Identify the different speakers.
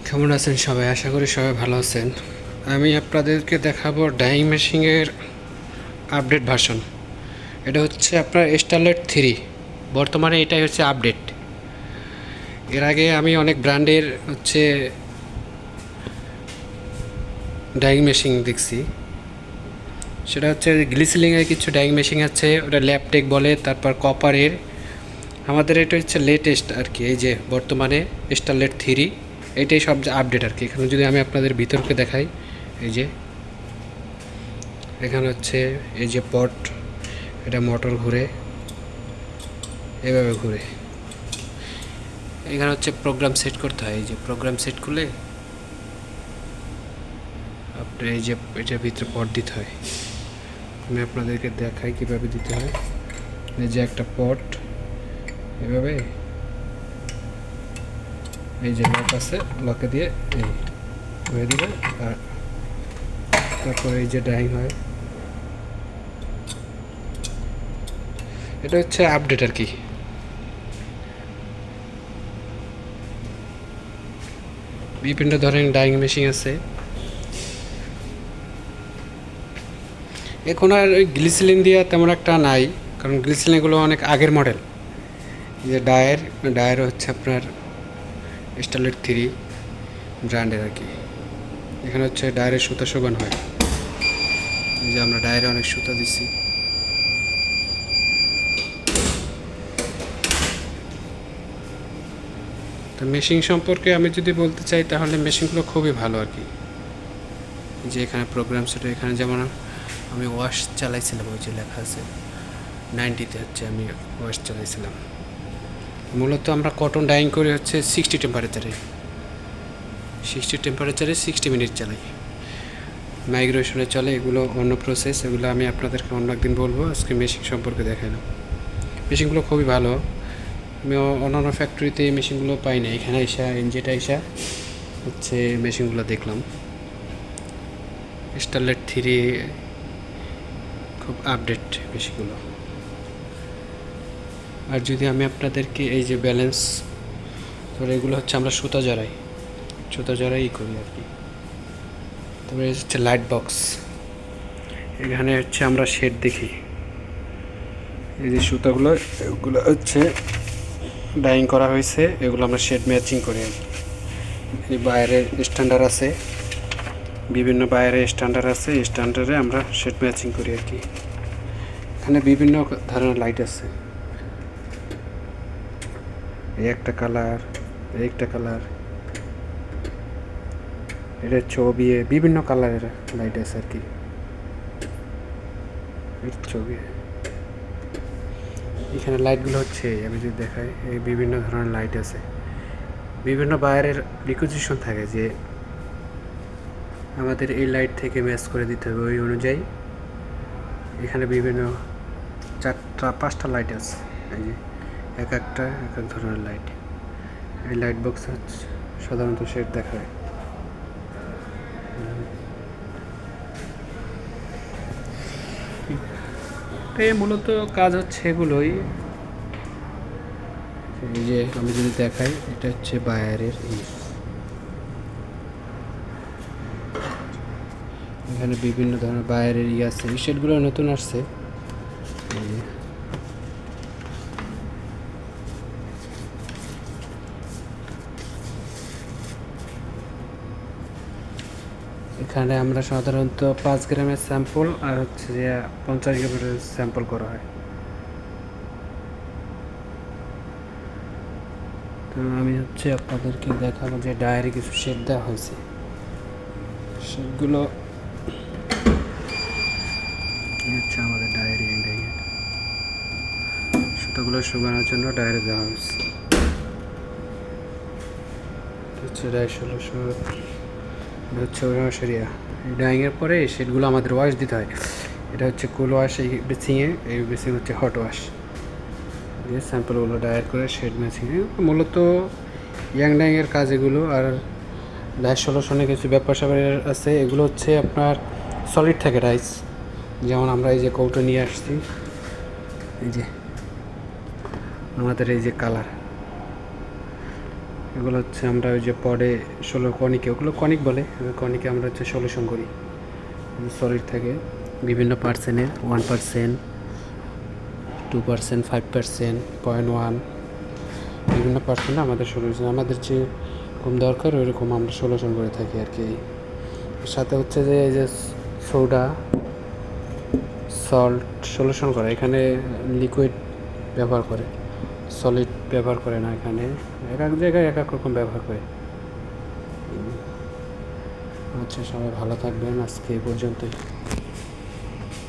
Speaker 1: কেমন আছেন সবাই? আশা করি সবাই ভালো আছেন। আমি আপনাদেরকে দেখাবো ডাইং মেশিনের আপডেট ভার্সন। এটা হচ্ছে আপনার স্টারলাইট 3। বর্তমানে এটাই হচ্ছে আপডেট। এর আগে আমি অনেক ব্র্যান্ডের হচ্ছে ডাইং মেশিন দেখছি। সেটা হচ্ছে গ্লিসলিংয়ের কিছু ডাইং মেশিন আছে, ওটা ল্যাপটেক বলে, তারপর কপারের। আমাদের এটা হচ্ছে লেটেস্ট আর কি, এই যে বর্তমানে স্টারলাইট 3। এটাই সবচেয়ে আপডেট আর কি। এখানে যদি আমি আপনাদের ভিতরকে দেখাই, এই যে এখানে হচ্ছে এই যে পট, এটা মোটর ঘুরে, এভাবে ঘুরে। এখানে হচ্ছে প্রোগ্রাম সেট করতে হয়। এই যে প্রোগ্রাম সেট করলে আপনার এই যে এটার ভিতরে পট দিতে হয়। আমি আপনাদেরকে দেখাই কীভাবে দিতে হয়। এই যে একটা পট, এভাবে এই যে লক আছে, লকে দিয়ে এই হয়ে দিলে, আর তারপরে এই যে ডাইং হয়। এটা হচ্ছে আপডেট আর কি। বিভিন্ন ধরনের ডাইং মেশিন আছে। এখন আর ওই গ্লিসিলিন দিয়ে তেমন একটা নাই, কারণ গ্লিসিলিনগুলো অনেক আগের মডেল। যে ডায়ের হচ্ছে আপনার স্টারলাইট 3 ব্র্যান্ডের আর কি। এখানে হচ্ছে ডায়ের সুতা শোভন হয়। এই যে আমরা ডায়েরে অনেক সুতা দিচ্ছি। তো মেশিন সম্পর্কে আমি যদি বলতে চাই, তাহলে মেশিনগুলো খুবই ভালো আর কি। যে এখানে প্রোগ্রাম সেটা, এখানে যেমন আমি ওয়াশ চালাইছিলাম, ওই যে লেখা আছে 90-তে হচ্ছে আমি ওয়াশ চালাইছিলাম। মূলত আমরা কটন ডাইং করে হচ্ছে 60 টেম্পারেচারে 60 মিনিট চালাই। মাইগ্রেশনে চলে, এগুলো অন্য প্রসেস, এগুলো আমি আপনাদেরকে অন্য একদিন বলবো। আজকে মেশিন সম্পর্কে দেখালাম। মেশিনগুলো খুবই ভালো। আমি অন্যান্য ফ্যাক্টরিতে এই মেশিনগুলো পাই না, এখানে এনজেটা হচ্ছে মেশিনগুলো দেখলাম। স্টারলাইট 3 খুব আপডেট মেশিনগুলো। আর যদি আমি আপনাদেরকে এই যে ব্যালেন্স, তারপরে এগুলো হচ্ছে আমরা সুতা জড়াই করি আর কি। তারপরে হচ্ছে লাইট বক্স, এখানে হচ্ছে আমরা শেড দেখি। এই যে সুতাগুলো, এগুলো হচ্ছে ডাইং করা হয়েছে, এগুলো আমরা শেড ম্যাচিং করি। এই বাইরে স্ট্যান্ডার্ড আছে, বিভিন্ন বাইরে স্ট্যান্ডার্ড আছে, স্ট্যান্ডার্ডে আমরা শেড ম্যাচিং করি আর কি। এখানে বিভিন্ন ধরনের লাইট আছে, এই একটা কালার, এটা ছবি, বিভিন্ন কালারের লাইট আছে আর কি। ছবি, এখানে লাইটগুলো হচ্ছে আমি যদি দেখাই, এই বিভিন্ন ধরনের লাইট আছে। বিভিন্ন বাইরের রিকুইজিশন থাকে যে আমাদের এই লাইট থেকে ম্যাচ করে দিতে হবে, ওই অনুযায়ী এখানে বিভিন্ন 4-5টা লাইট আছে। এই যে এক এক ধরনের লাইট। এই লাইট বক্স হচ্ছে সাধারণত শেড দেখায়। মূলত কাজ হচ্ছে এগুলোই। এই যে আমি যদি দেখাই, এটা হচ্ছে বায়ারের, এখানে বিভিন্ন ধরনের বায়ারের আছে। এই শেডগুলো নতুন আসছে। এখানে আমরা সাধারণত 5 গ্রামের স্যাম্পল আর হচ্ছে যে 50 গ্রামের স্যাম্পল করা হয়। তো আমি হচ্ছে আপনাদেরকে দেখাবো যে ডায়েরি কিছু শেড দেওয়া হয়েছে। শেডগুলো হচ্ছে আমাদের ডায়েরি, সুতোগুলো শুকানোর জন্য ডায়েরি দেওয়া হয়েছে। হচ্ছে 1600 হচ্ছে সেরিয়া। এই ডাইংয়ের পরে এই শেডগুলো আমাদের ওয়াশ দিতে হয়। এটা হচ্ছে কুল ওয়াশ, এই বেসিংয়ে, এই বেসিং হচ্ছে হট ওয়াশ দিয়ে স্যাম্পলগুলো ডায়ার করে শেড ম্যাচিংয়ে। মূলত ইয়াং ডাইংয়ের কাজ এগুলো। আর 1600 কিছু ব্যাপার স্যাপার আছে, এগুলো হচ্ছে আপনার সলিড থাকে রাইস। যেমন আমরা এই যে কৌটো নিয়ে আসছি, এই যে আমাদের এই যে কালার, এগুলো হচ্ছে আমরা ওই যে পরে কণিকে, ওগুলো কণিক বলে, কণিকে আমরা হচ্ছে সলিউশন করি। সলিড থাকে বিভিন্ন পার্সেন্টের, 1%, 2%, 5%, 0.1, বিভিন্ন পার্সেন্টে আমাদের সলিউশন, আমাদের যে কম দরকার ওইরকম আমরা সলিউশন করে থাকি আর কি। সাথে হচ্ছে যে এই যে সোডা, সল্ট সলিউশন করে, এখানে লিকুইড ব্যবহার করে, সলিড ব্যবহার করে না। এখানে এক এক জায়গায় এক এক রকম ব্যবহার করে। আচ্ছা, সবাই ভালো থাকবেন, আজকে এই পর্যন্তই।